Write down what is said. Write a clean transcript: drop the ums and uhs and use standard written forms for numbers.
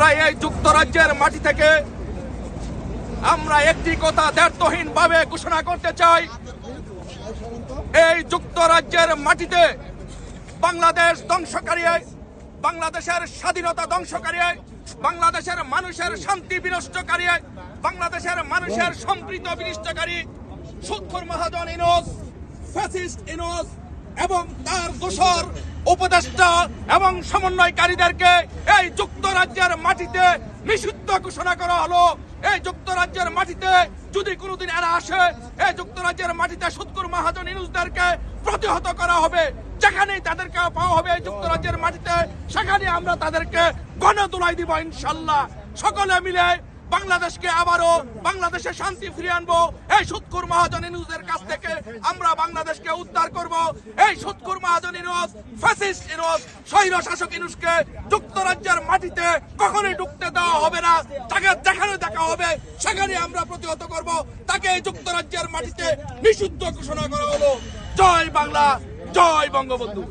আমরা এই যুক্তরাজ্যের মাটি থেকে আমরা একটি কথা দ্ব্যর্থহীনভাবে ঘোষণা করতে চাই, এই যুক্তরাজ্যের মাটিতে বাংলাদেশ ধ্বংসকারী, বাংলাদেশের স্বাধীনতা ধ্বংসকারী, বাংলাদেশের মানুষের শান্তি বিনষ্টকারী, বাংলাদেশের মানুষের সম্প্রীতি বিনষ্টকারী সুৎখোর মহাজন ইউনূস, ফ্যাসিস্ট ইউনূস এবং তার দোসর উপদেষ্টা এবং সমন্বয়কারীদেরকে এই যুক্তরাজ্যের মাটিতে নিষিদ্ধ ঘোষণা করা হলো। এই যুক্তরাজ্যের মাটিতে যদি কোনোদিন এরা আসে, এই যুক্তরাজ্যের মাটিতে সুৎখোর মহাজন ইউনূসদেরকে প্রতিহত করা হবে। যেখানেই তাদেরকে পাওয়া হবে যুক্তরাজ্যের মাটিতে, সেখানে আমরা তাদেরকে গণদোলাই দিব ইনশাল্লাহ। সকলে মিলে বাংলাদেশকে আবারও বাংলাদেশে শান্তি ফিরিয়ে আনবো। এই সুৎখোর মহাজন ইউনূসের কাছ থেকে আমরা বাংলাদেশকে উদ্ধার করব। এই সুৎখোর মহাজন ইউনূস, ফ্যাসিস্ট ইউনূস, স্বৈর শাসক ইউনূসকে যুক্তরাজ্যের মাটিতে কখনোই ঢুকতে দেওয়া হবে না। তাকে যেখানে দেখা হবে সেখানে আমরা প্রতিহত করব। তাকে এই যুক্তরাজ্যের মাটিতে নিষিদ্ধ ঘোষণা করা হলো। জয় বাংলা, জয় বঙ্গবন্ধু।